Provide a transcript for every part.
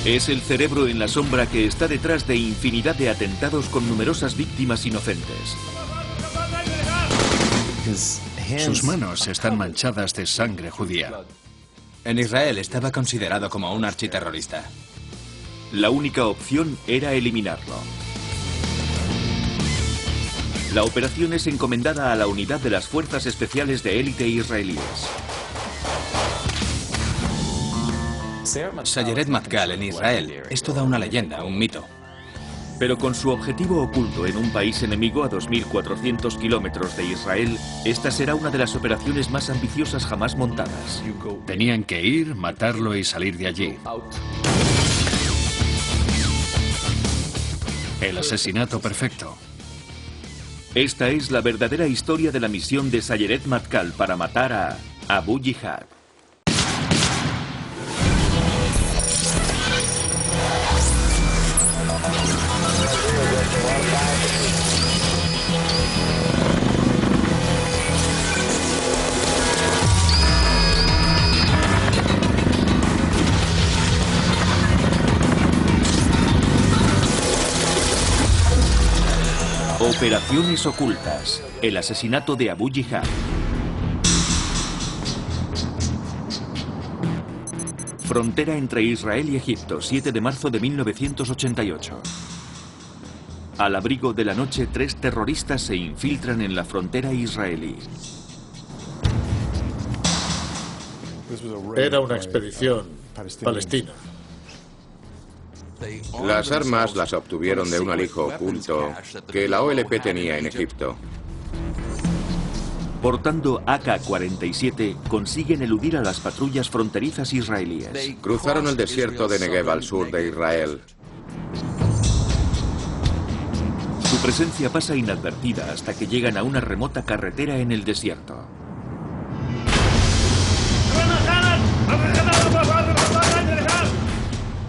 Es el cerebro en la sombra que está detrás de infinidad de atentados con numerosas víctimas inocentes. Sus manos están manchadas de sangre judía. En Israel estaba considerado como un architerrorista. La única opción era eliminarlo. La operación es encomendada a la unidad de las Fuerzas Especiales de Élite israelíes. Sayeret Matkal en Israel es toda una leyenda, un mito. Pero con su objetivo oculto en un país enemigo a 2.400 kilómetros de Israel, esta será una de las operaciones más ambiciosas jamás montadas. Tenían que ir, matarlo y salir de allí. El asesinato perfecto. Esta es la verdadera historia de la misión de Sayeret Matkal para matar a Abu Jihad. Operaciones ocultas. El asesinato de Abu Jihad. Frontera entre Israel y Egipto, 7 de marzo de 1988. Al abrigo de la noche, 3 terroristas se infiltran en la frontera israelí. Era una expedición palestina. Las armas las obtuvieron de un alijo oculto que la OLP tenía en Egipto. Portando AK-47, consiguen eludir a las patrullas fronterizas israelíes. Cruzaron el desierto de Negev al sur de Israel. Su presencia pasa inadvertida hasta que llegan a una remota carretera en el desierto.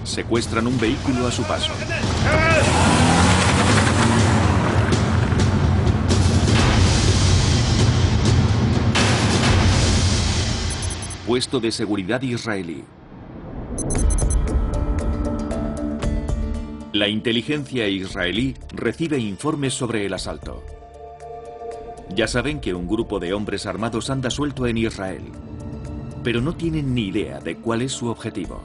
Secuestran un vehículo a su paso. Puesto de seguridad israelí. La inteligencia israelí recibe informes sobre el asalto. Ya saben que un grupo de hombres armados anda suelto en Israel, pero no tienen ni idea de cuál es su objetivo.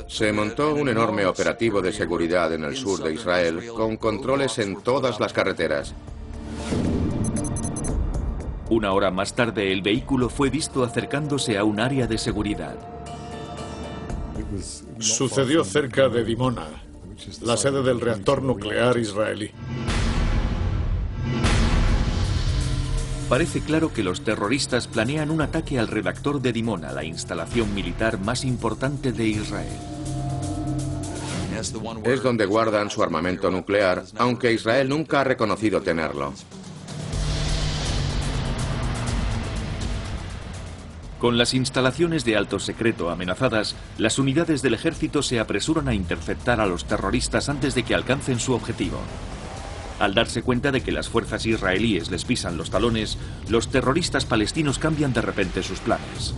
Se montó un enorme operativo de seguridad en el sur de Israel, con controles en todas las carreteras. Una hora más tarde, el vehículo fue visto acercándose a un área de seguridad. Sucedió cerca de Dimona, la sede del reactor nuclear israelí. Parece claro que los terroristas planean un ataque al reactor de Dimona, la instalación militar más importante de Israel. Es donde guardan su armamento nuclear, aunque Israel nunca ha reconocido tenerlo. Con las instalaciones de alto secreto amenazadas, las unidades del ejército se apresuran a interceptar a los terroristas antes de que alcancen su objetivo. Al darse cuenta de que las fuerzas israelíes les pisan los talones, los terroristas palestinos cambian de repente sus planes.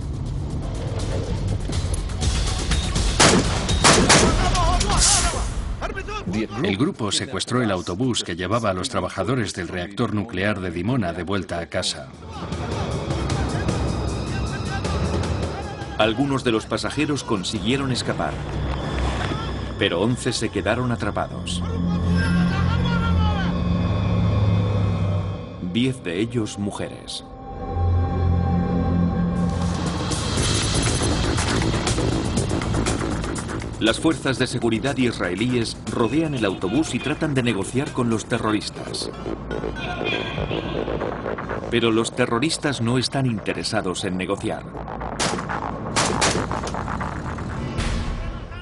El grupo secuestró el autobús que llevaba a los trabajadores del reactor nuclear de Dimona de vuelta a casa. Algunos de los pasajeros consiguieron escapar, pero 11 se quedaron atrapados. 10 de ellos mujeres. Las fuerzas de seguridad israelíes rodean el autobús y tratan de negociar con los terroristas. Pero los terroristas no están interesados en negociar.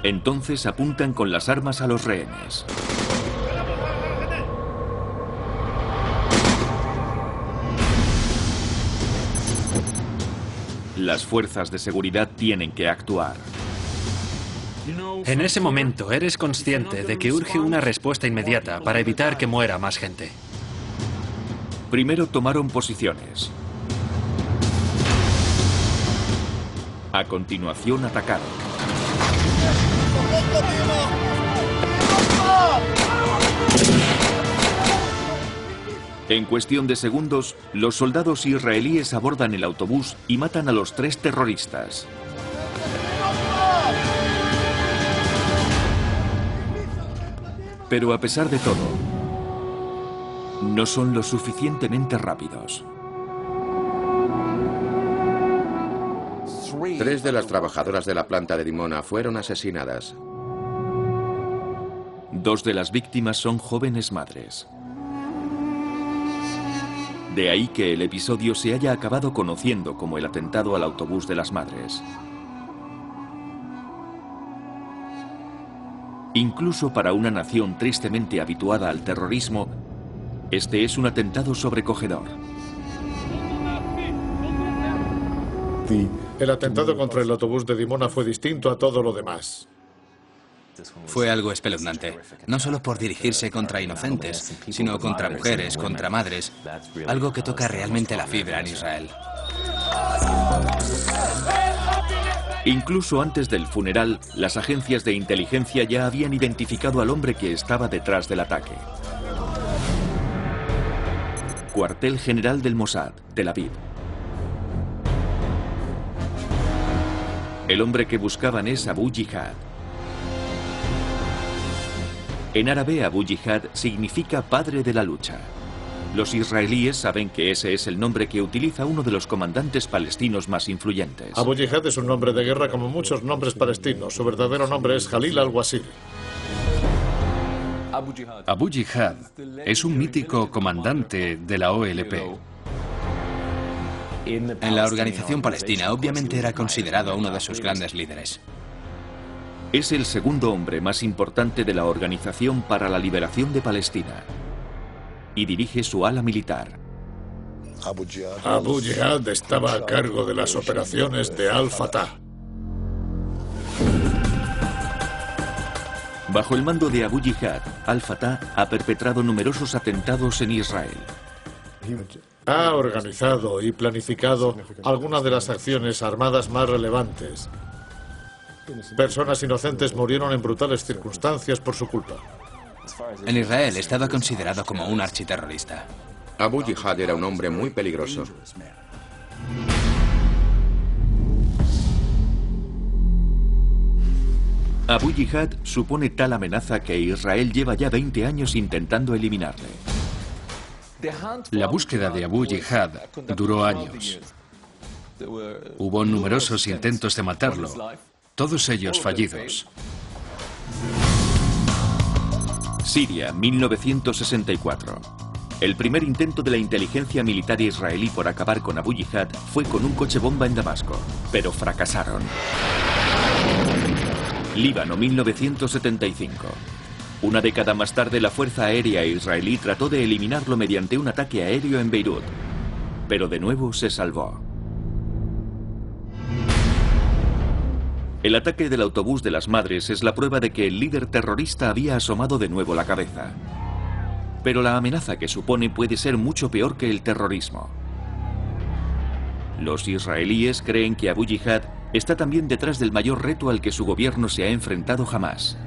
Entonces apuntan con las armas a los rehenes. Las fuerzas de seguridad tienen que actuar. En ese momento eres consciente de que urge una respuesta inmediata para evitar que muera más gente. Primero tomaron posiciones. A continuación atacaron. En cuestión de segundos, los soldados israelíes abordan el autobús y matan a los 3 terroristas. Pero a pesar de todo, no son lo suficientemente rápidos. 3 de las trabajadoras de la planta de Dimona fueron asesinadas. 2 de las víctimas son jóvenes madres. De ahí que el episodio se haya acabado conociendo como el atentado al autobús de las madres. Incluso para una nación tristemente habituada al terrorismo, este es un atentado sobrecogedor. El atentado contra el autobús de Dimona fue distinto a todo lo demás. Fue algo espeluznante, no solo por dirigirse contra inocentes, sino contra mujeres, contra madres, algo que toca realmente la fibra en Israel. Incluso antes del funeral, las agencias de inteligencia ya habían identificado al hombre que estaba detrás del ataque. Cuartel General del Mossad, Tel Aviv. El hombre que buscaban es Abu Jihad. En árabe, Abu Jihad significa padre de la lucha. Los israelíes saben que ese es el nombre que utiliza uno de los comandantes palestinos más influyentes. Abu Jihad es un nombre de guerra como muchos nombres palestinos. Su verdadero nombre es Jalil al-Wasiri. Abu Jihad es un mítico comandante de la OLP. En la organización palestina, obviamente era considerado uno de sus grandes líderes. Es el segundo hombre más importante de la Organización para la Liberación de Palestina y dirige su ala militar. Abu Jihad estaba a cargo de las operaciones de Al-Fatah. Bajo el mando de Abu Jihad, Al-Fatah ha perpetrado numerosos atentados en Israel. Ha organizado y planificado algunas de las acciones armadas más relevantes. Personas inocentes murieron en brutales circunstancias por su culpa. En Israel estaba considerado como un architerrorista. Abu Jihad era un hombre muy peligroso. Abu Jihad supone tal amenaza que Israel lleva ya 20 años intentando eliminarle. La búsqueda de Abu Jihad duró años. Hubo numerosos intentos de matarlo, todos ellos fallidos. Siria, 1964. El primer intento de la inteligencia militar israelí por acabar con Abu Jihad fue con un coche bomba en Damasco, pero fracasaron. Líbano, 1975. Una década más tarde, la Fuerza Aérea israelí trató de eliminarlo mediante un ataque aéreo en Beirut, pero de nuevo se salvó. El ataque del autobús de las madres es la prueba de que el líder terrorista había asomado de nuevo la cabeza. Pero la amenaza que supone puede ser mucho peor que el terrorismo. Los israelíes creen que Abu Jihad está también detrás del mayor reto al que su gobierno se ha enfrentado jamás.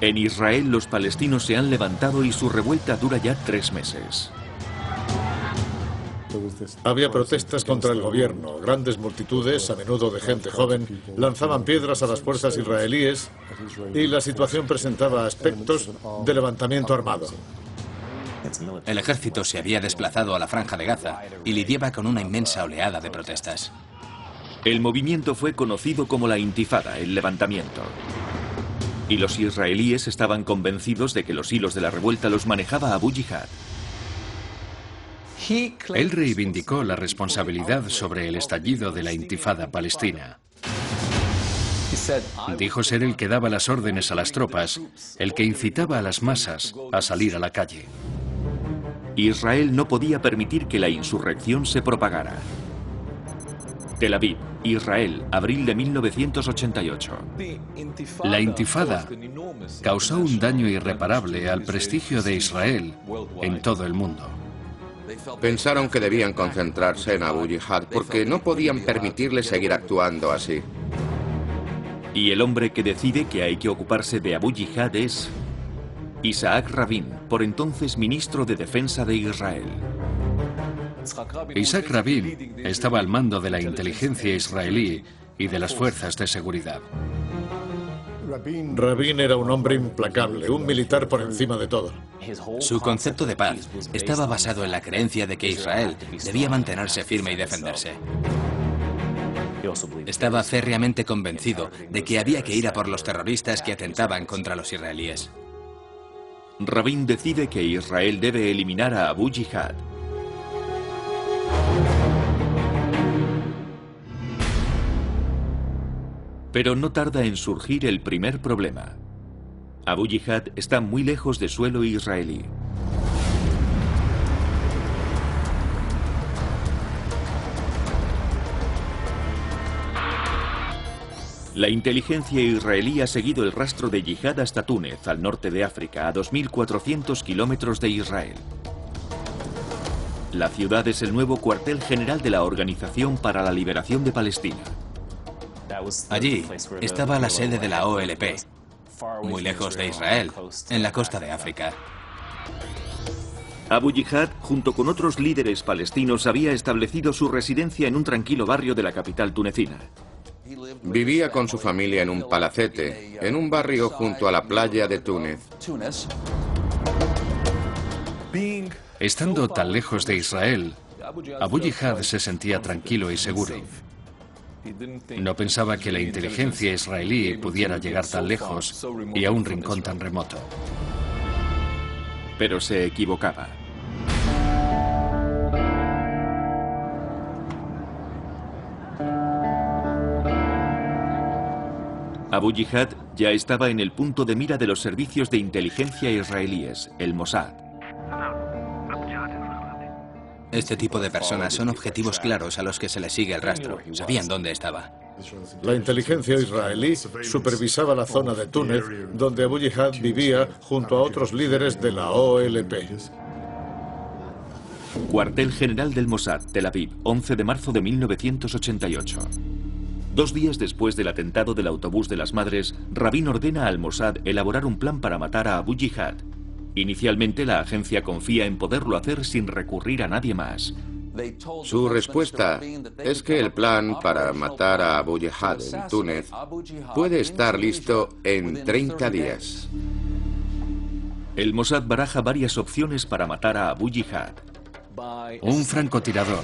En Israel, los palestinos se han levantado y su revuelta dura ya 3 meses. Había protestas contra el gobierno. Grandes multitudes, a menudo de gente joven, lanzaban piedras a las fuerzas israelíes y la situación presentaba aspectos de levantamiento armado. El ejército se había desplazado a la Franja de Gaza y lidiaba con una inmensa oleada de protestas. El movimiento fue conocido como la Intifada, el levantamiento. Y los israelíes estaban convencidos de que los hilos de la revuelta los manejaba Abu Jihad. Él reivindicó la responsabilidad sobre el estallido de la Intifada palestina. Dijo ser el que daba las órdenes a las tropas, el que incitaba a las masas a salir a la calle. Israel no podía permitir que la insurrección se propagara. Tel Aviv, Israel, abril de 1988. La Intifada causó un daño irreparable al prestigio de Israel en todo el mundo. Pensaron que debían concentrarse en Abu Jihad porque no podían permitirle seguir actuando así. Y el hombre que decide que hay que ocuparse de Abu Jihad es Isaac Rabin, por entonces ministro de Defensa de Israel. Isaac Rabin estaba al mando de la inteligencia israelí y de las fuerzas de seguridad. Rabin era un hombre implacable, un militar por encima de todo. Su concepto de paz estaba basado en la creencia de que Israel debía mantenerse firme y defenderse. Estaba férreamente convencido de que había que ir a por los terroristas que atentaban contra los israelíes. Rabin decide que Israel debe eliminar a Abu Jihad. Pero no tarda en surgir el primer problema. Abu Jihad está muy lejos de suelo israelí. La inteligencia israelí ha seguido el rastro de Yihad hasta Túnez, al norte de África, a 2.400 kilómetros de Israel. La ciudad es el nuevo cuartel general de la Organización para la Liberación de Palestina. Allí estaba la sede de la OLP, muy lejos de Israel, en la costa de África. Abu Jihad, junto con otros líderes palestinos, había establecido su residencia en un tranquilo barrio de la capital tunecina. Vivía con su familia en un palacete, en un barrio junto a la playa de Túnez. Estando tan lejos de Israel, Abu Jihad se sentía tranquilo y seguro. No pensaba que la inteligencia israelí pudiera llegar tan lejos y a un rincón tan remoto. Pero se equivocaba. Abu Jihad ya estaba en el punto de mira de los servicios de inteligencia israelíes, el Mossad. Este tipo de personas son objetivos claros a los que se les sigue el rastro. Sabían dónde estaba. La inteligencia israelí supervisaba la zona de Túnez, donde Abu Jihad vivía junto a otros líderes de la OLP. Cuartel General del Mossad, Tel Aviv, 11 de marzo de 1988. 2 días después del atentado del autobús de las madres, Rabin ordena al Mossad elaborar un plan para matar a Abu Jihad. Inicialmente, la agencia confía en poderlo hacer sin recurrir a nadie más. Su respuesta es que el plan para matar a Abu Jihad en Túnez puede estar listo en 30 días. El Mossad baraja varias opciones para matar a Abu Jihad. Un francotirador,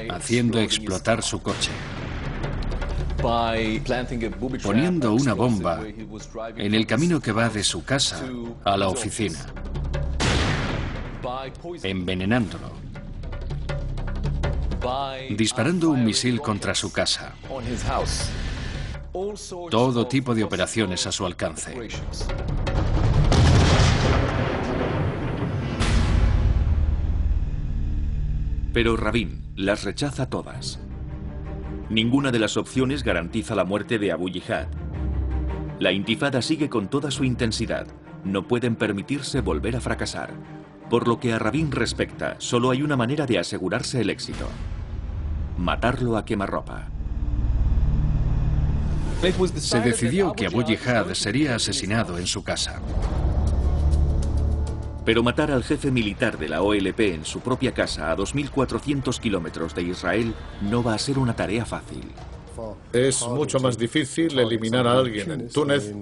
haciendo explotar su coche, poniendo una bomba en el camino que va de su casa a la oficina, envenenándolo, disparando un misil contra su casa. Todo tipo de operaciones a su alcance. Pero Rabin las rechaza todas. Ninguna de las opciones garantiza la muerte de Abu Jihad. La intifada sigue con toda su intensidad. No pueden permitirse volver a fracasar. Por lo que a Rabin respecta, solo hay una manera de asegurarse el éxito: matarlo a quemarropa. Se decidió que Abu Jihad sería asesinado en su casa. Pero matar al jefe militar de la OLP en su propia casa a 2.400 kilómetros de Israel no va a ser una tarea fácil. Es mucho más difícil eliminar a alguien en Túnez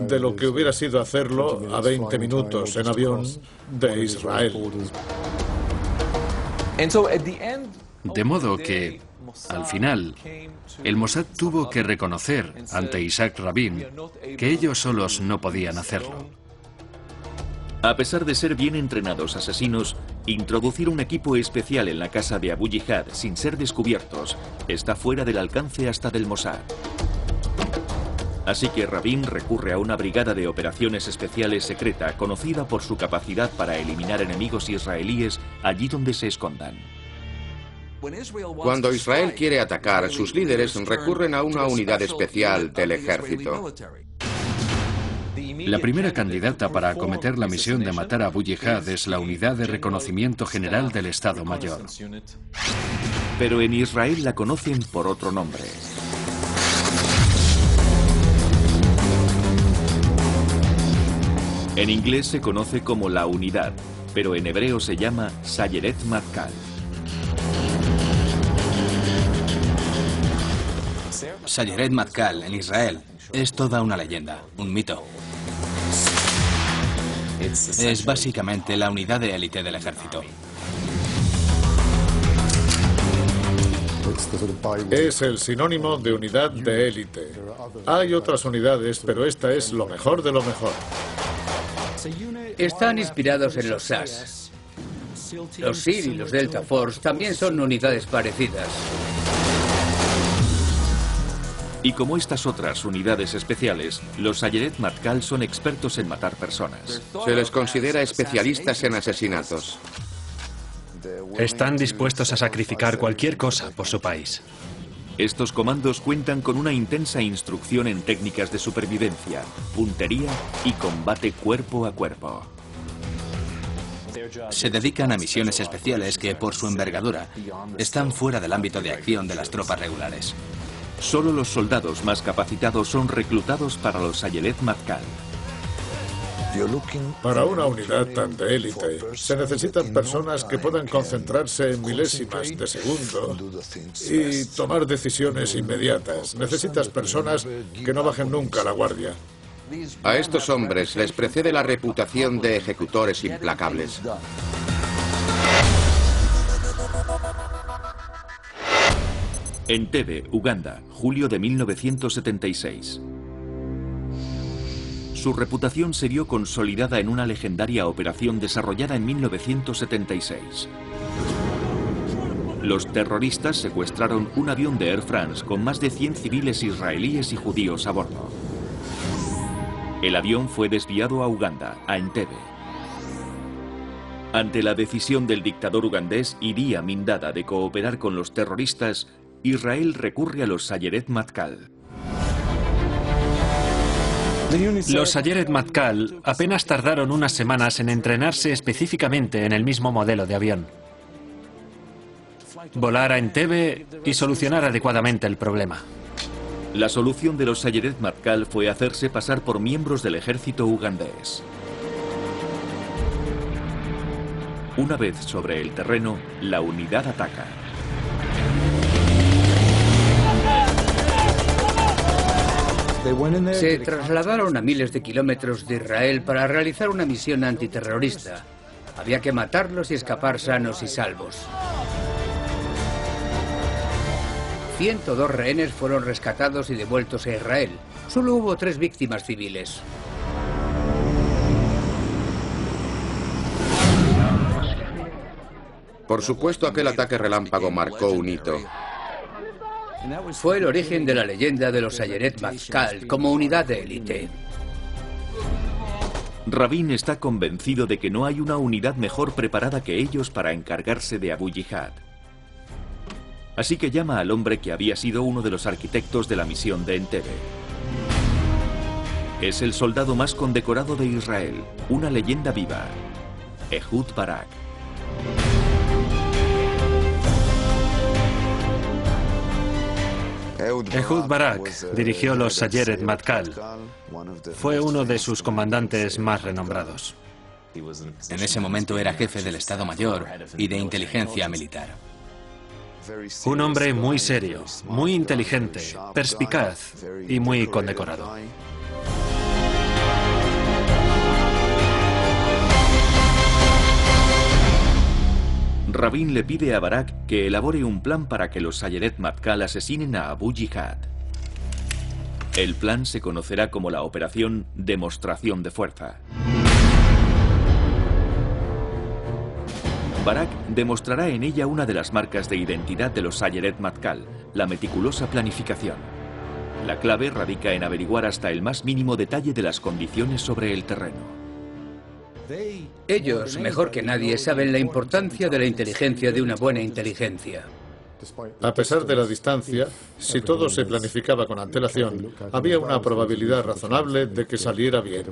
de lo que hubiera sido hacerlo a 20 minutos en avión de Israel. De modo que, al final, el Mossad tuvo que reconocer ante Isaac Rabin que ellos solos no podían hacerlo. A pesar de ser bien entrenados asesinos, introducir un equipo especial en la casa de Abu Jihad sin ser descubiertos está fuera del alcance hasta del Mossad. Así que Rabin recurre a una brigada de operaciones especiales secreta conocida por su capacidad para eliminar enemigos israelíes allí donde se escondan. Cuando Israel quiere atacar, sus líderes recurren a una unidad especial del ejército. La primera candidata para acometer la misión de matar a Abu Jihad es la Unidad de Reconocimiento General del Estado Mayor. Pero en Israel la conocen por otro nombre. En inglés se conoce como la unidad, pero en hebreo se llama Sayeret Matkal. Sayeret Matkal, en Israel, es toda una leyenda, un mito. Es básicamente la unidad de élite del ejército. Es el sinónimo de unidad de élite. Hay otras unidades, pero esta es lo mejor de lo mejor. Están inspirados en los SAS. Los SEAL y los Delta Force también son unidades parecidas. Y como estas otras unidades especiales, los Sayeret Matkal son expertos en matar personas. Se les considera especialistas en asesinatos. Están dispuestos a sacrificar cualquier cosa por su país. Estos comandos cuentan con una intensa instrucción en técnicas de supervivencia, puntería y combate cuerpo a cuerpo. Se dedican a misiones especiales que, por su envergadura, están fuera del ámbito de acción de las tropas regulares. Solo los soldados más capacitados son reclutados para los Sayeret Matkal. Para una unidad tan de élite, se necesitan personas que puedan concentrarse en milésimas de segundo y tomar decisiones inmediatas. Necesitas personas que no bajen nunca la guardia. A estos hombres les precede la reputación de ejecutores implacables. Entebbe, Uganda, julio de 1976. Su reputación se vio consolidada en una legendaria operación desarrollada en 1976. Los terroristas secuestraron un avión de Air France con más de 100 civiles israelíes y judíos a bordo. El avión fue desviado a Uganda, a Entebbe. Ante la decisión del dictador ugandés Idi Amin Dada de cooperar con los terroristas, Israel recurre a los Sayeret Matkal. Los Sayeret Matkal apenas tardaron unas semanas en entrenarse específicamente en el mismo modelo de avión. Volar a Entebbe y solucionar adecuadamente el problema. La solución de los Sayeret Matkal fue hacerse pasar por miembros del ejército ugandés. Una vez sobre el terreno, la unidad ataca. Se trasladaron a miles de kilómetros de Israel para realizar una misión antiterrorista. Había que matarlos y escapar sanos y salvos. 102 rehenes fueron rescatados y devueltos a Israel. Solo hubo 3 víctimas civiles. Por supuesto, aquel ataque relámpago marcó un hito. Fue el origen de la leyenda de los Sayeret Matkal como unidad de élite. Rabin está convencido de que no hay una unidad mejor preparada que ellos para encargarse de Abu Jihad. Así que llama al hombre que había sido uno de los arquitectos de la misión de Entebbe. Es el soldado más condecorado de Israel, una leyenda viva, Ehud Barak. Ehud Barak dirigió los Sayeret Matkal. Fue uno de sus comandantes más renombrados. En ese momento era jefe del Estado Mayor y de inteligencia militar. Un hombre muy serio, muy inteligente, perspicaz y muy condecorado. Rabin le pide a Barak que elabore un plan para que los Sayeret Matkal asesinen a Abu Jihad. El plan se conocerá como la Operación Demostración de Fuerza. Barak demostrará en ella una de las marcas de identidad de los Sayeret Matkal, la meticulosa planificación. La clave radica en averiguar hasta el más mínimo detalle de las condiciones sobre el terreno. Ellos, mejor que nadie, saben la importancia de la inteligencia de una buena inteligencia. A pesar de la distancia, si todo se planificaba con antelación, había una probabilidad razonable de que saliera bien.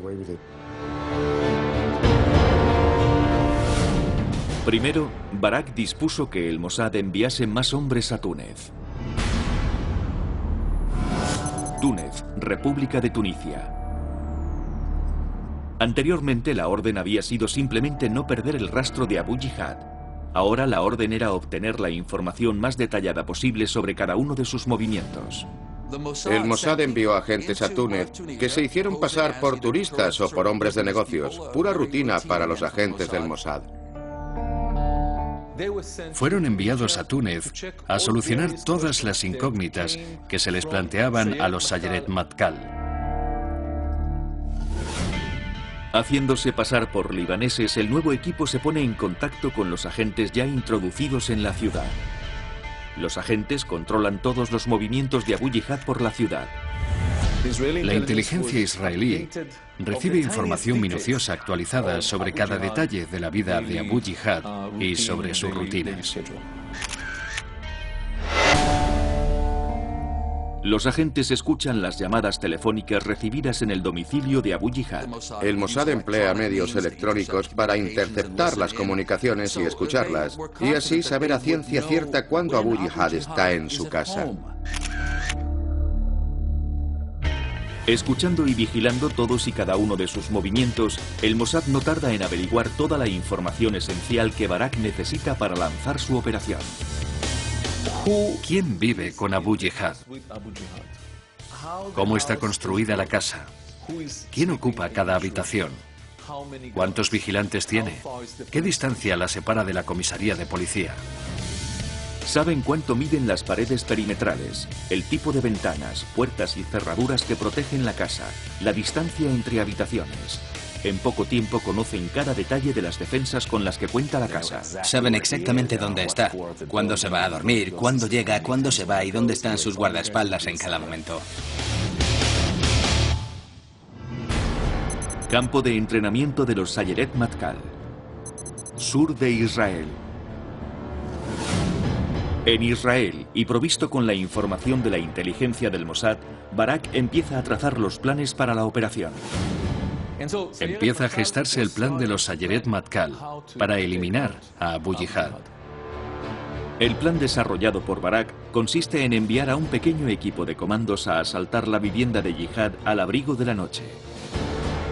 Primero, Barak dispuso que el Mossad enviase más hombres a Túnez. Túnez, República de Tunisia. Anteriormente la orden había sido simplemente no perder el rastro de Abu Jihad. Ahora la orden era obtener la información más detallada posible sobre cada uno de sus movimientos. El Mossad envió agentes a Túnez que se hicieron pasar por turistas o por hombres de negocios. Pura rutina para los agentes del Mossad. Fueron enviados a Túnez a solucionar todas las incógnitas que se les planteaban a los Sayeret Matkal. Haciéndose pasar por libaneses, el nuevo equipo se pone en contacto con los agentes ya introducidos en la ciudad. Los agentes controlan todos los movimientos de Abu Jihad por la ciudad. La inteligencia israelí recibe información minuciosa actualizada sobre cada detalle de la vida de Abu Jihad y sobre sus rutinas. Los agentes escuchan las llamadas telefónicas recibidas en el domicilio de Abu Jihad. El Mossad emplea medios electrónicos para interceptar las comunicaciones y escucharlas, y así saber a ciencia cierta cuándo Abu Jihad está en su casa. Escuchando y vigilando todos y cada uno de sus movimientos, el Mossad no tarda en averiguar toda la información esencial que Barak necesita para lanzar su operación. ¿Quién vive con Abu Jihad? ¿Cómo está construida la casa? ¿Quién ocupa cada habitación? ¿Cuántos vigilantes tiene? ¿Qué distancia la separa de la comisaría de policía? Saben cuánto miden las paredes perimetrales, el tipo de ventanas, puertas y cerraduras que protegen la casa, la distancia entre habitaciones. En poco tiempo conocen cada detalle de las defensas con las que cuenta la casa. Saben exactamente dónde está, cuándo se va a dormir, cuándo llega, cuándo se va y dónde están sus guardaespaldas en cada momento. Campo de entrenamiento de los Sayeret Matkal. Sur de Israel. En Israel, y provisto con la información de la inteligencia del Mossad, Barak empieza a trazar los planes para la operación. Empieza a gestarse el plan de los Sayeret Matkal para eliminar a Abu Jihad. El plan desarrollado por Barak consiste en enviar a un pequeño equipo de comandos a asaltar la vivienda de Jihad al abrigo de la noche.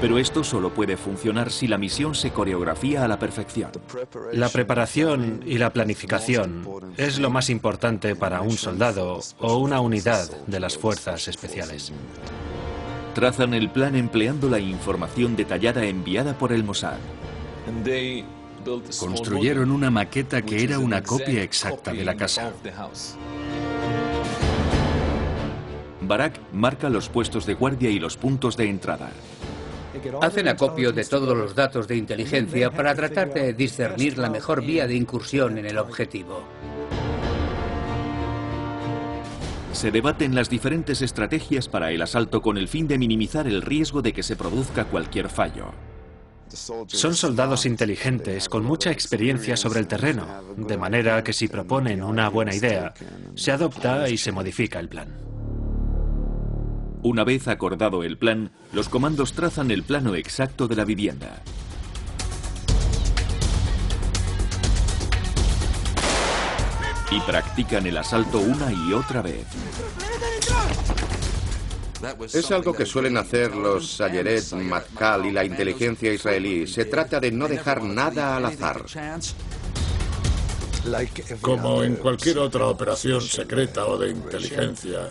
Pero esto solo puede funcionar si la misión se coreografía a la perfección. La preparación y la planificación es lo más importante para un soldado o una unidad de las fuerzas especiales. Trazan el plan empleando la información detallada enviada por el Mossad. Construyeron una maqueta que era una copia exacta de la casa. Barak marca los puestos de guardia y los puntos de entrada. Hacen acopio de todos los datos de inteligencia para tratar de discernir la mejor vía de incursión en el objetivo. Se debaten las diferentes estrategias para el asalto con el fin de minimizar el riesgo de que se produzca cualquier fallo. Son soldados inteligentes con mucha experiencia sobre el terreno, de manera que si proponen una buena idea, se adopta y se modifica el plan. Una vez acordado el plan, los comandos trazan el plano exacto de la vivienda. Y practican el asalto una y otra vez. Es algo que suelen hacer los Sayeret Matkal y la inteligencia israelí. Se trata de no dejar nada al azar. Como en cualquier otra operación secreta o de inteligencia,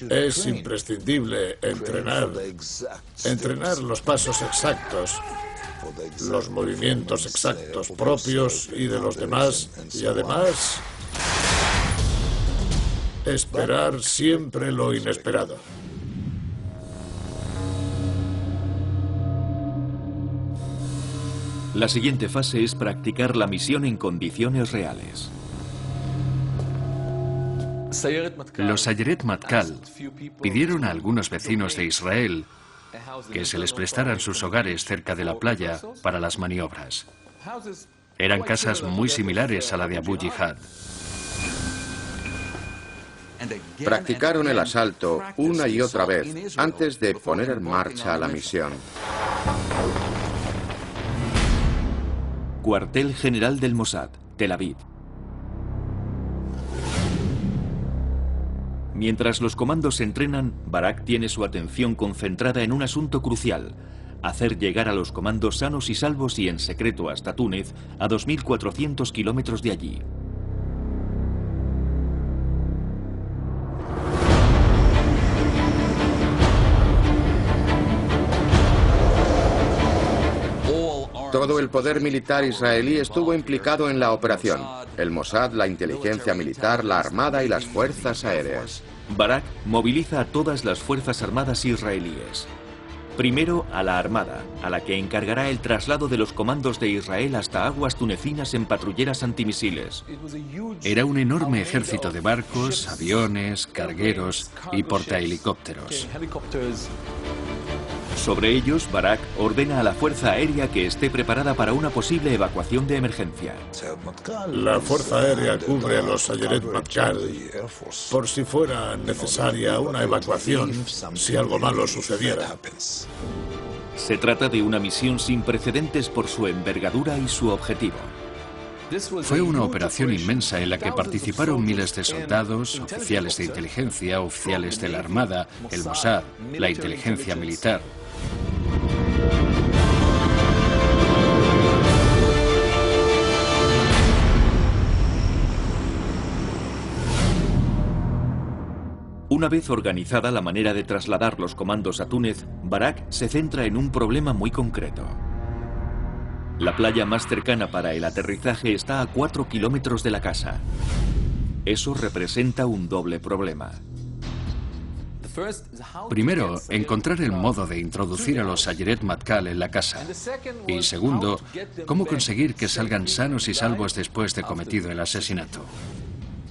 es imprescindible entrenar los pasos exactos, los movimientos exactos propios y de los demás, y además esperar siempre lo inesperado. La siguiente fase es practicar la misión en condiciones reales. Los Sayeret Matkal pidieron a algunos vecinos de Israel que se les prestaran sus hogares cerca de la playa para las maniobras. Eran casas muy similares a la de Abu Jihad. Practicaron el asalto una y otra vez antes de poner en marcha la misión. Cuartel General del Mossad, Tel Aviv. Mientras los comandos se entrenan, Barak tiene su atención concentrada en un asunto crucial: hacer llegar a los comandos sanos y salvos y en secreto hasta Túnez, a 2.400 kilómetros de allí. Todo el poder militar israelí estuvo implicado en la operación. El Mossad, la inteligencia militar, la armada y las fuerzas aéreas. Barak moviliza a todas las fuerzas armadas israelíes. Primero a la armada, a la que encargará el traslado de los comandos de Israel hasta aguas tunecinas en patrulleras antimisiles. Era un enorme ejército de barcos, aviones, cargueros y portahelicópteros. Sobre ellos, Barak ordena a la Fuerza Aérea que esté preparada para una posible evacuación de emergencia. La Fuerza Aérea cubre a los Sayeret Matkal por si fuera necesaria una evacuación si algo malo sucediera. Se trata de una misión sin precedentes por su envergadura y su objetivo. Fue una operación inmensa en la que participaron miles de soldados, oficiales de inteligencia, oficiales de la Armada, el Mossad, la inteligencia militar. Una vez organizada la manera de trasladar los comandos a Túnez, Barak se centra en un problema muy concreto. La playa más cercana para el aterrizaje está a 4 kilómetros de la casa. Eso representa un doble problema. Primero, encontrar el modo de introducir a los Sayeret Matkal en la casa. Y segundo, cómo conseguir que salgan sanos y salvos después de cometido el asesinato.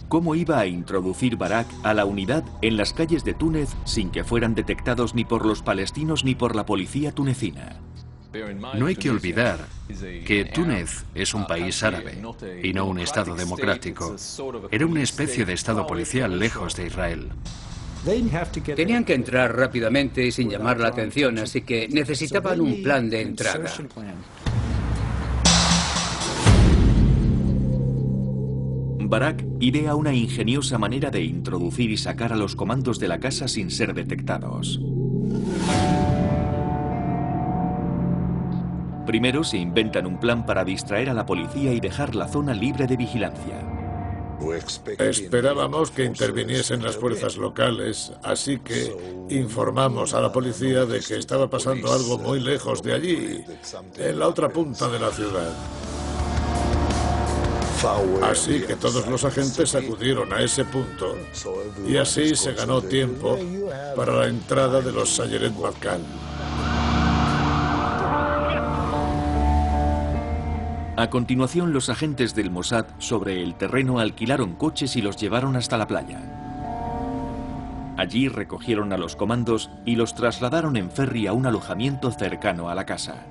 ¿Cómo iba a introducir Barak a la unidad en las calles de Túnez sin que fueran detectados ni por los palestinos ni por la policía tunecina? No hay que olvidar que Túnez es un país árabe y no un estado democrático. Era una especie de estado policial lejos de Israel. Tenían que entrar rápidamente y sin llamar la atención, así que necesitaban un plan de entrada. Barak idea una ingeniosa manera de introducir y sacar a los comandos de la casa sin ser detectados. Primero se inventan un plan para distraer a la policía y dejar la zona libre de vigilancia. Esperábamos que interviniesen las fuerzas locales, así que informamos a la policía de que estaba pasando algo muy lejos de allí, en la otra punta de la ciudad. Así que todos los agentes acudieron a ese punto y así se ganó tiempo para la entrada de los Sayeret Matkal. A continuación, los agentes del Mossad sobre el terreno alquilaron coches y los llevaron hasta la playa. Allí recogieron a los comandos y los trasladaron en ferry a un alojamiento cercano a la casa.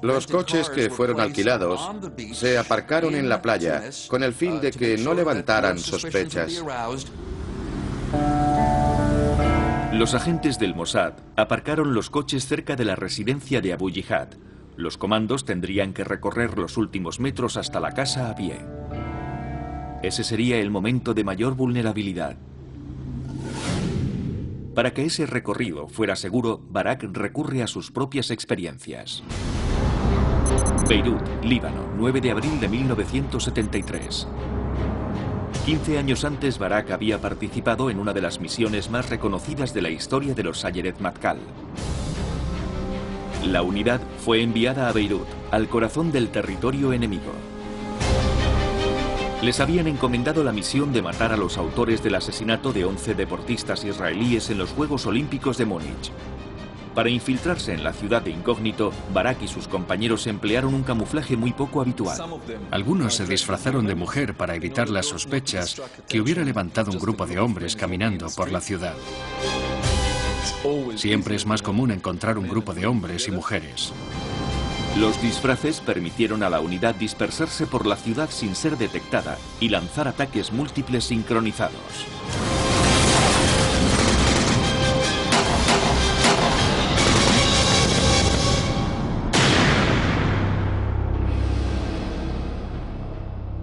Los coches que fueron alquilados se aparcaron en la playa con el fin de que no levantaran sospechas. Los agentes del Mossad aparcaron los coches cerca de la residencia de Abu Jihad. Los comandos tendrían que recorrer los últimos metros hasta la casa a pie. Ese sería el momento de mayor vulnerabilidad. Para que ese recorrido fuera seguro, Barak recurre a sus propias experiencias. Beirut, Líbano, 9 de abril de 1973. 15 años antes, Barak había participado en una de las misiones más reconocidas de la historia de los Sayeret Matkal. La unidad fue enviada a Beirut, al corazón del territorio enemigo. Les habían encomendado la misión de matar a los autores del asesinato de 11 deportistas israelíes en los Juegos Olímpicos de Múnich. Para infiltrarse en la ciudad de incógnito, Barak y sus compañeros emplearon un camuflaje muy poco habitual. Algunos se disfrazaron de mujer para evitar las sospechas que hubiera levantado un grupo de hombres caminando por la ciudad. Siempre es más común encontrar un grupo de hombres y mujeres. Los disfraces permitieron a la unidad dispersarse por la ciudad sin ser detectada y lanzar ataques múltiples sincronizados.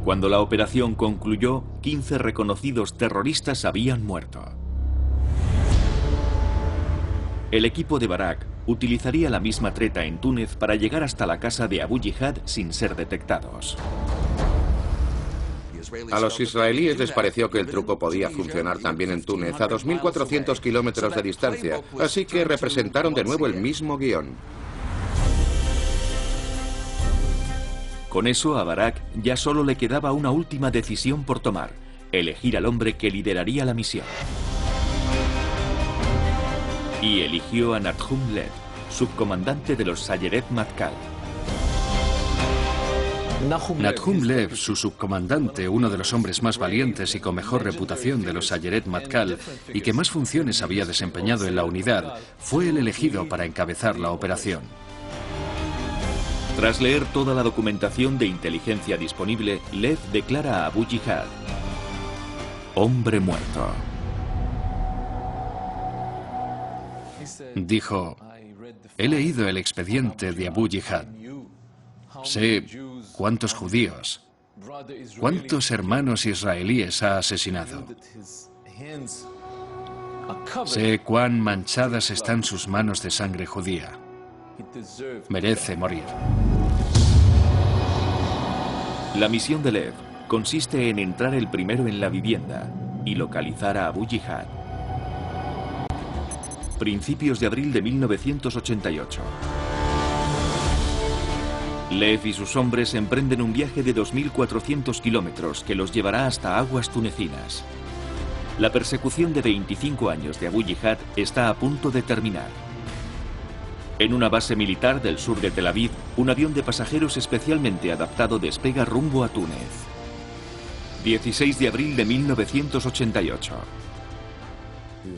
Cuando la operación concluyó, 15 reconocidos terroristas habían muerto. El equipo de Barak utilizaría la misma treta en Túnez para llegar hasta la casa de Abu Jihad sin ser detectados. A los israelíes les pareció que el truco podía funcionar también en Túnez, a 2.400 kilómetros de distancia, así que representaron de nuevo el mismo guión. Con eso, a Barak ya solo le quedaba una última decisión por tomar: elegir al hombre que lideraría la misión. Y eligió a Nathum Lev, subcomandante de los Sayeret Matkal. Nathum Lev, su subcomandante, uno de los hombres más valientes y con mejor reputación de los Sayeret Matkal y que más funciones había desempeñado en la unidad, fue el elegido para encabezar la operación. Tras leer toda la documentación de inteligencia disponible, Lev declara a Abu Jihad: hombre muerto. Dijo: he leído el expediente de Abu Jihad. Sé cuántos judíos, cuántos hermanos israelíes ha asesinado. Sé cuán manchadas están sus manos de sangre judía. Merece morir. La misión de Lev consiste en entrar el primero en la vivienda y localizar a Abu Jihad. Principios de abril de 1988. Lev y sus hombres emprenden un viaje de 2.400 kilómetros que los llevará hasta aguas tunecinas. La persecución de 25 años de Abu Jihad está a punto de terminar. En una base militar del sur de Tel Aviv, un avión de pasajeros especialmente adaptado despega rumbo a Túnez. 16 de abril de 1988.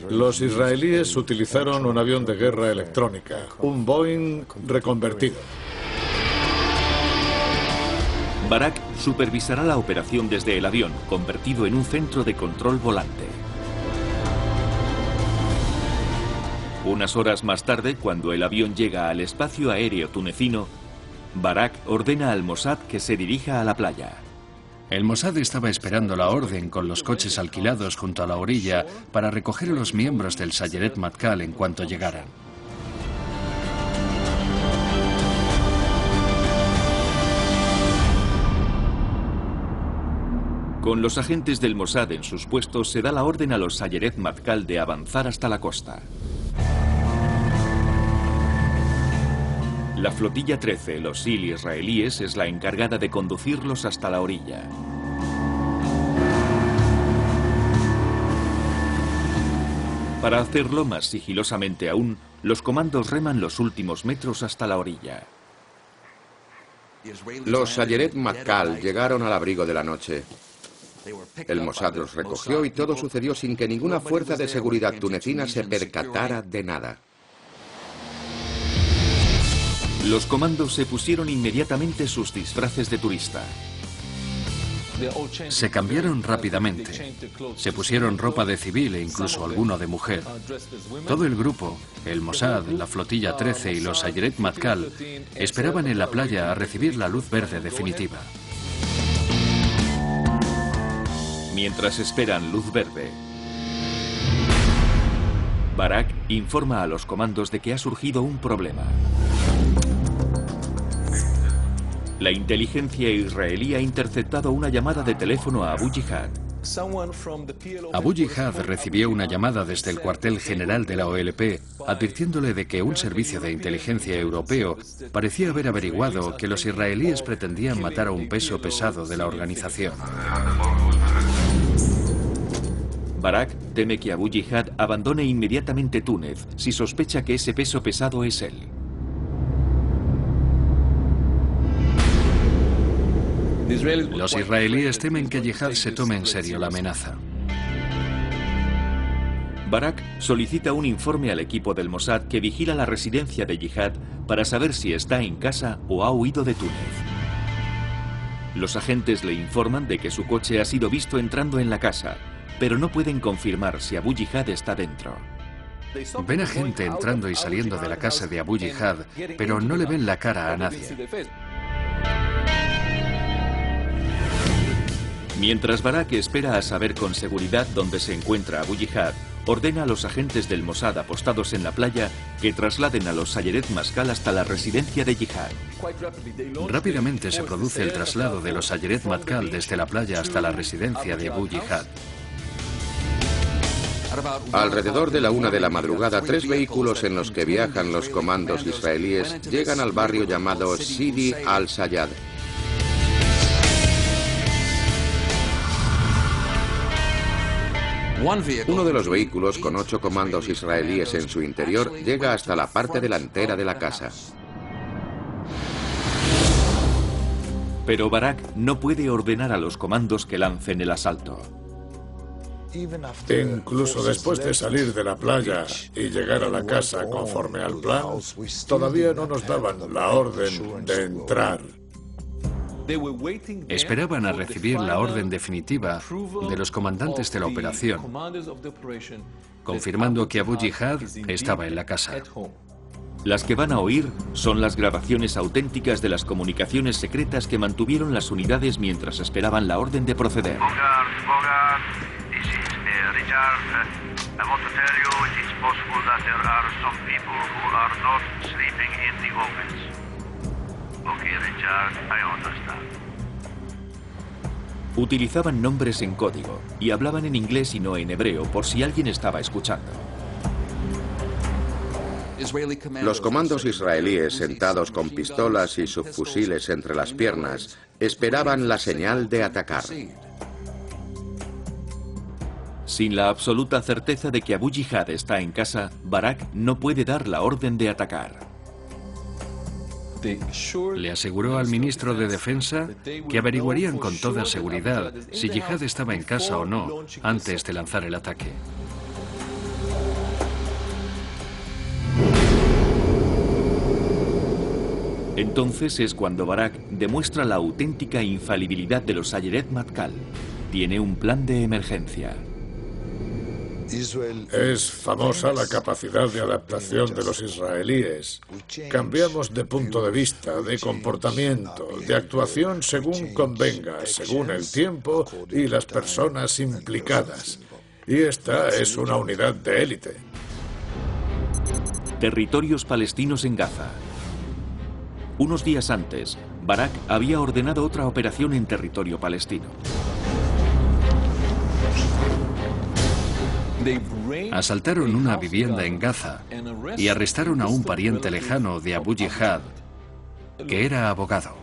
Los israelíes utilizaron un avión de guerra electrónica, un Boeing reconvertido. Barak supervisará la operación desde el avión, convertido en un centro de control volante. Unas horas más tarde, cuando el avión llega al espacio aéreo tunecino, Barak ordena al Mossad que se dirija a la playa. El Mossad estaba esperando la orden con los coches alquilados junto a la orilla para recoger a los miembros del Sayeret Matkal en cuanto llegaran. Con los agentes del Mossad en sus puestos, se da la orden a los Sayeret Matkal de avanzar hasta la costa. La flotilla 13, los SEAL israelíes, es la encargada de conducirlos hasta la orilla. Para hacerlo más sigilosamente aún, los comandos reman los últimos metros hasta la orilla. Los Sayeret Matkal llegaron al abrigo de la noche. El Mossad los recogió y todo sucedió sin que ninguna fuerza de seguridad tunecina se percatara de nada. Los comandos se pusieron inmediatamente sus disfraces de turista. Se cambiaron rápidamente. Se pusieron ropa de civil e incluso alguno de mujer. Todo el grupo, el Mossad, la flotilla 13 y los Sayeret Matkal, esperaban en la playa a recibir la luz verde definitiva. Mientras esperan luz verde, Barak informa a los comandos de que ha surgido un problema. La inteligencia israelí ha interceptado una llamada de teléfono a Abu Jihad. Abu Jihad recibió una llamada desde el cuartel general de la OLP advirtiéndole de que un servicio de inteligencia europeo parecía haber averiguado que los israelíes pretendían matar a un peso pesado de la organización. Barak teme que Abu Jihad abandone inmediatamente Túnez si sospecha que ese peso pesado es él. Los israelíes temen que Jihad se tome en serio la amenaza. Barak solicita un informe al equipo del Mossad que vigila la residencia de Jihad para saber si está en casa o ha huido de Túnez. Los agentes le informan de que su coche ha sido visto entrando en la casa, pero no pueden confirmar si Abu Jihad está dentro. Ven a gente entrando y saliendo de la casa de Abu Jihad, pero no le ven la cara a nadie. Mientras Barak espera a saber con seguridad dónde se encuentra Abu Jihad, ordena a los agentes del Mossad apostados en la playa que trasladen a los Sayeret Matkal hasta la residencia de Jihad. Rápidamente se produce el traslado de los Sayeret Matkal desde la playa hasta la residencia de Abu Jihad. Alrededor de la 1 de la madrugada, 3 vehículos en los que viajan los comandos israelíes llegan al barrio llamado Sidi al-Sayyad. Uno de los vehículos, con 8 comandos israelíes en su interior, llega hasta la parte delantera de la casa. Pero Barak no puede ordenar a los comandos que lancen el asalto. Incluso después de salir de la playa y llegar a la casa conforme al plan, todavía no nos daban la orden de entrar. Esperaban a recibir la orden definitiva de los comandantes de la operación, confirmando que Abu Jihad estaba en la casa. Las que van a oír son las grabaciones auténticas de las comunicaciones secretas que mantuvieron las unidades mientras esperaban la orden de proceder. Bogart, this is Richard. I want to tell you it is possible that there are some people who are not sleeping in the office. Okay, Richard, I understand. Utilizaban nombres en código y hablaban en inglés y no en hebreo por si alguien estaba escuchando. Los comandos israelíes, sentados con pistolas y subfusiles entre las piernas, esperaban la señal de atacar. Sin la absoluta certeza de que Abu Jihad está en casa, Barak no puede dar la orden de atacar. Le aseguró al ministro de Defensa que averiguarían con toda seguridad si Jihad estaba en casa o no antes de lanzar el ataque. Entonces es cuando Barak demuestra la auténtica infalibilidad de los Sayeret Matkal. Tiene un plan de emergencia. Es famosa la capacidad de adaptación de los israelíes. Cambiamos de punto de vista, de comportamiento, de actuación según convenga, según el tiempo y las personas implicadas. Y esta es una unidad de élite. Territorios palestinos en Gaza. Unos días antes, Barak había ordenado otra operación en territorio palestino. Asaltaron una vivienda en Gaza y arrestaron a un pariente lejano de Abu Jihad, que era abogado.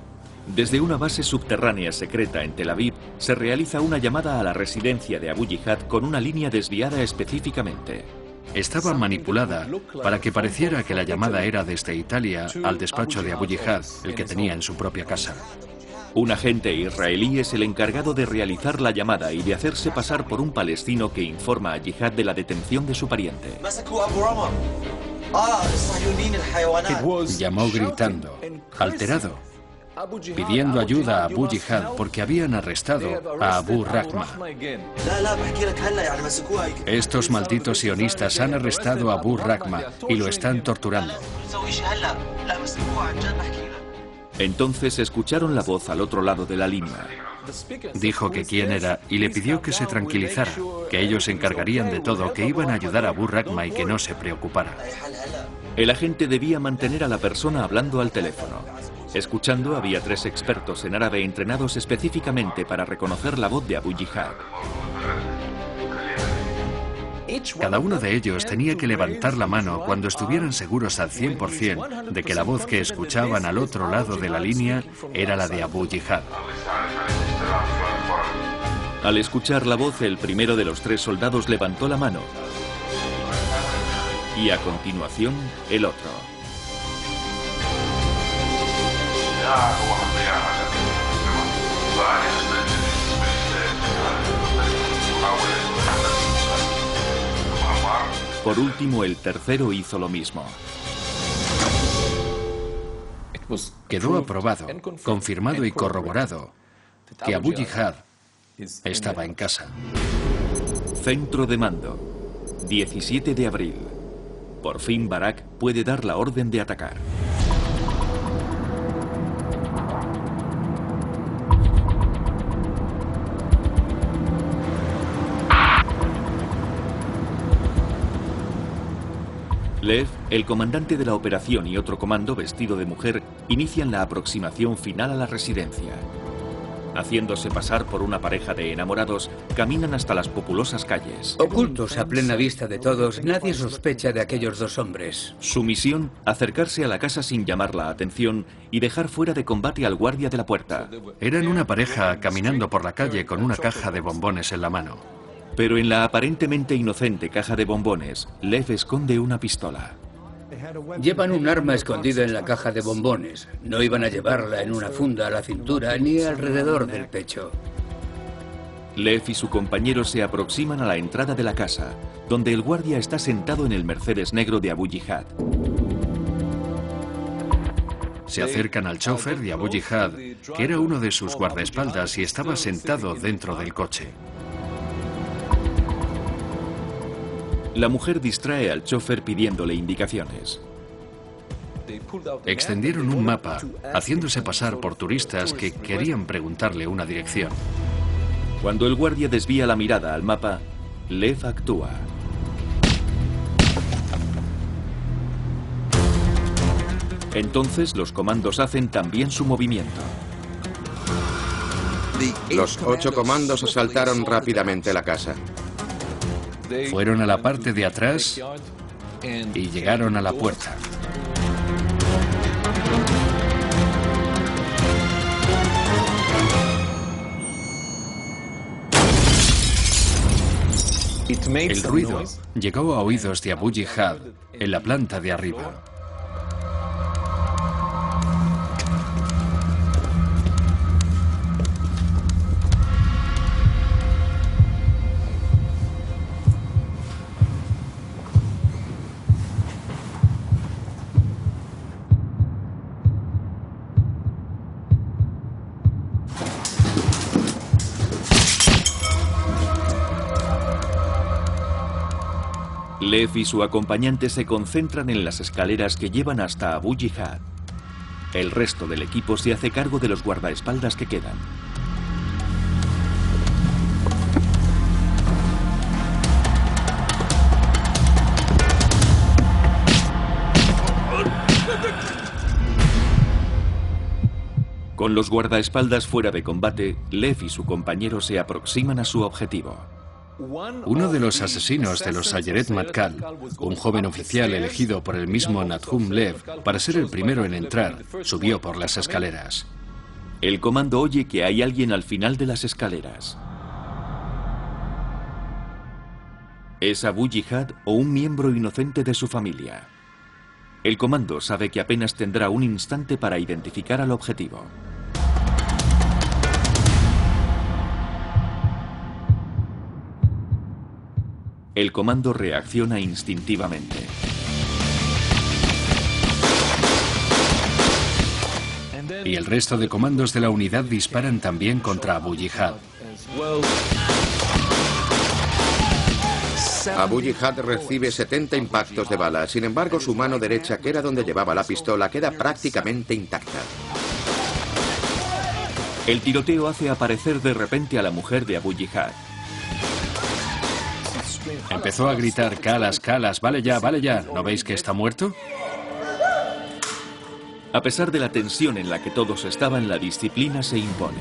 Desde una base subterránea secreta en Tel Aviv, se realiza una llamada a la residencia de Abu Jihad con una línea desviada específicamente. Estaba manipulada para que pareciera que la llamada era desde Italia al despacho de Abu Jihad, el que tenía en su propia casa. Un agente israelí es el encargado de realizar la llamada y de hacerse pasar por un palestino que informa a Jihad de la detención de su pariente. Llamó gritando, alterado, pidiendo ayuda a Abu Jihad porque habían arrestado a Abu Rahma. Estos malditos sionistas han arrestado a Abu Rahma y lo están torturando. Entonces escucharon la voz al otro lado de la línea. Dijo que quién era y le pidió que se tranquilizara, que ellos se encargarían de todo, que iban a ayudar a Abu Rahma y que no se preocupara. El agente debía mantener a la persona hablando al teléfono. Escuchando había 3 expertos en árabe entrenados específicamente para reconocer la voz de Abu Jihad. Cada uno de ellos tenía que levantar la mano cuando estuvieran seguros al 100% de que la voz que escuchaban al otro lado de la línea era la de Abu Jihad. Al escuchar la voz, el primero de los 3 soldados levantó la mano y a continuación el otro. Por último, el tercero hizo lo mismo. Quedó aprobado, confirmado y corroborado que Abu Jihad estaba en casa. Centro de mando. 17 de abril. Por fin Barak puede dar la orden de atacar. Lev, el comandante de la operación y otro comando vestido de mujer inician la aproximación final a la residencia. Haciéndose pasar por una pareja de enamorados, caminan hasta las populosas calles. Ocultos a plena vista de todos, nadie sospecha de aquellos dos hombres. Su misión, acercarse a la casa sin llamar la atención y dejar fuera de combate al guardia de la puerta. Eran una pareja caminando por la calle con una caja de bombones en la mano. Pero en la aparentemente inocente caja de bombones, Lev esconde una pistola. Llevan un arma escondida en la caja de bombones. No iban a llevarla en una funda a la cintura ni alrededor del pecho. Lev y su compañero se aproximan a la entrada de la casa, donde el guardia está sentado en el Mercedes negro de Abu Jihad. Se acercan al chofer de Abu Jihad, que era uno de sus guardaespaldas y estaba sentado dentro del coche. La mujer distrae al chofer pidiéndole indicaciones. Extendieron un mapa, haciéndose pasar por turistas que querían preguntarle una dirección. Cuando el guardia desvía la mirada al mapa, Lev actúa. Entonces los comandos hacen también su movimiento. Los 8 comandos asaltaron rápidamente la casa. Fueron a la parte de atrás y llegaron a la puerta. El ruido llegó a oídos de Abu Jihad en la planta de arriba. Lev y su acompañante se concentran en las escaleras que llevan hasta Abu Jihad. El resto del equipo se hace cargo de los guardaespaldas que quedan. Con los guardaespaldas fuera de combate, Lev y su compañero se aproximan a su objetivo. Uno de los asesinos de los Sayeret Matkal, un joven oficial elegido por el mismo Nadhum Lev para ser el primero en entrar, subió por las escaleras. El comando oye que hay alguien al final de las escaleras. Es Abu Jihad o un miembro inocente de su familia. El comando sabe que apenas tendrá un instante para identificar al objetivo. El comando reacciona instintivamente. Y el resto de comandos de la unidad disparan también contra Abu Jihad. Abu Jihad recibe 70 impactos de bala. Sin embargo, su mano derecha, que era donde llevaba la pistola, queda prácticamente intacta. El tiroteo hace aparecer de repente a la mujer de Abu Jihad. Empezó a gritar: "Calas, Calas, vale ya, ¿no veis que está muerto?". A pesar de la tensión en la que todos estaban, la disciplina se impone.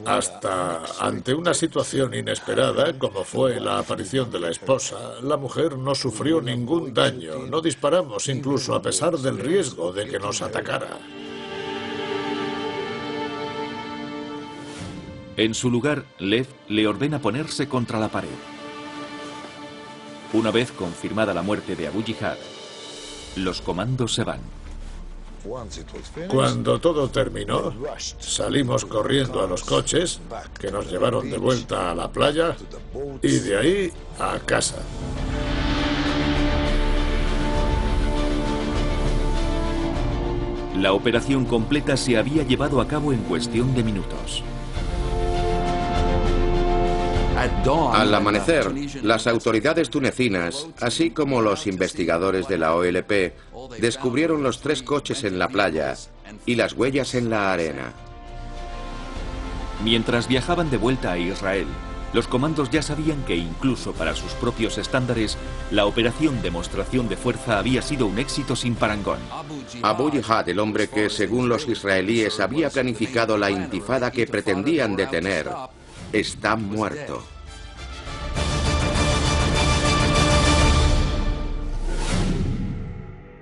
Hasta ante una situación inesperada, como fue la aparición de la esposa, la mujer no sufrió ningún daño. No disparamos incluso a pesar del riesgo de que nos atacara. En su lugar, Lev le ordena ponerse contra la pared. Una vez confirmada la muerte de Abu Jihad, los comandos se van. Cuando todo terminó, salimos corriendo a los coches, que nos llevaron de vuelta a la playa, y de ahí a casa. La operación completa se había llevado a cabo en cuestión de minutos. Al amanecer, las autoridades tunecinas, así como los investigadores de la OLP, descubrieron los 3 coches en la playa y las huellas en la arena. Mientras viajaban de vuelta a Israel, Los comandos ya sabían que incluso para sus propios estándares, la operación demostración de fuerza había sido un éxito sin parangón. Abu Jihad, el hombre que, según los israelíes, había planificado la intifada que pretendían detener, está muerto.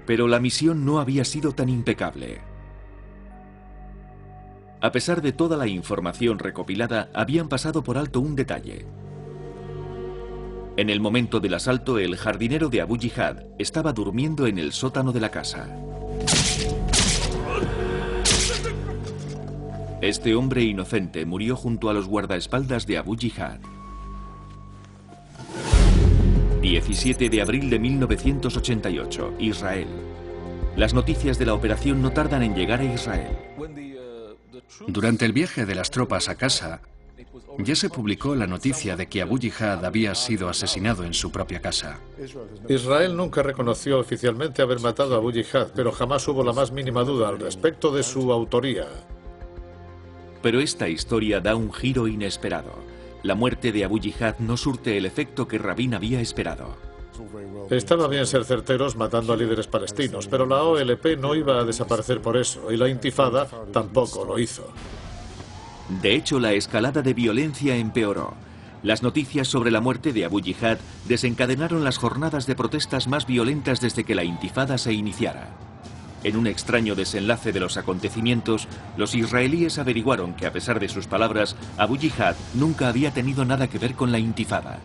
Pero la misión no había sido tan impecable. A pesar de toda la información recopilada, habían pasado por alto un detalle. En el momento del asalto, el jardinero de Abu Jihad estaba durmiendo en el sótano de la casa. Este hombre inocente murió junto a los guardaespaldas de Abu Jihad. 17 de abril de 1988, Israel. Las noticias de la operación no tardan en llegar a Israel. Durante el viaje de las tropas a casa, ya se publicó la noticia de que Abu Jihad había sido asesinado en su propia casa. Israel nunca reconoció oficialmente haber matado a Abu Jihad, pero jamás hubo la más mínima duda al respecto de su autoría. Pero esta historia da un giro inesperado. La muerte de Abu Jihad no surte el efecto que Rabin había esperado. Estaba bien ser certeros matando a líderes palestinos, pero la OLP no iba a desaparecer por eso, y la intifada tampoco lo hizo. De hecho, la escalada de violencia empeoró. Las noticias sobre la muerte de Abu Jihad desencadenaron las jornadas de protestas más violentas desde que la intifada se iniciara. En un extraño desenlace de los acontecimientos, los israelíes averiguaron que, a pesar de sus palabras, Abu Jihad nunca había tenido nada que ver con la intifada.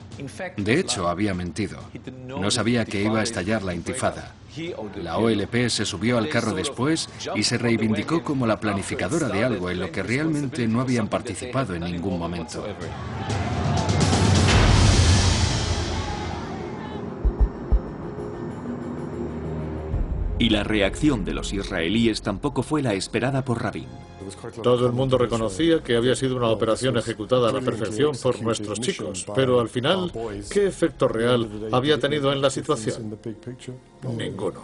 De hecho, había mentido. No sabía que iba a estallar la intifada. La OLP se subió al carro después y se reivindicó como la planificadora de algo en lo que realmente no habían participado en ningún momento. Y la reacción de los israelíes tampoco fue la esperada por Rabin. Todo el mundo reconocía que había sido una operación ejecutada a la perfección por nuestros chicos, pero al final, ¿qué efecto real había tenido en la situación? Ninguno.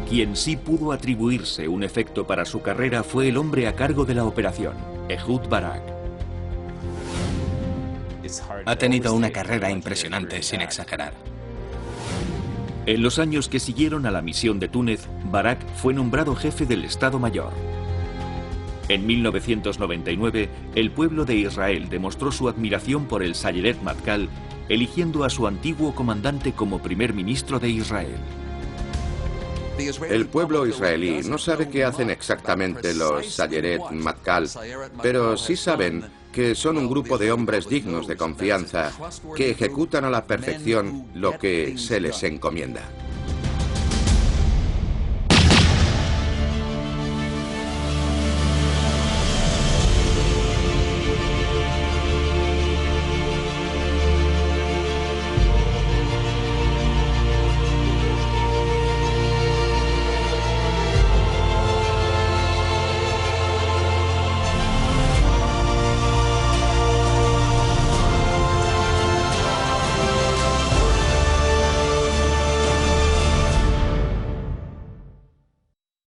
Quien sí pudo atribuirse un efecto para su carrera fue el hombre a cargo de la operación, Ehud Barak. Ha tenido una carrera impresionante, sin exagerar. En los años que siguieron a la misión de Túnez, Barak fue nombrado jefe del Estado Mayor. En 1999, el pueblo de Israel demostró su admiración por el Sayeret Matkal, eligiendo a su antiguo comandante como primer ministro de Israel. El pueblo israelí no sabe qué hacen exactamente los Sayeret Matkal, pero sí saben que son un grupo de hombres dignos de confianza que ejecutan a la perfección lo que se les encomienda.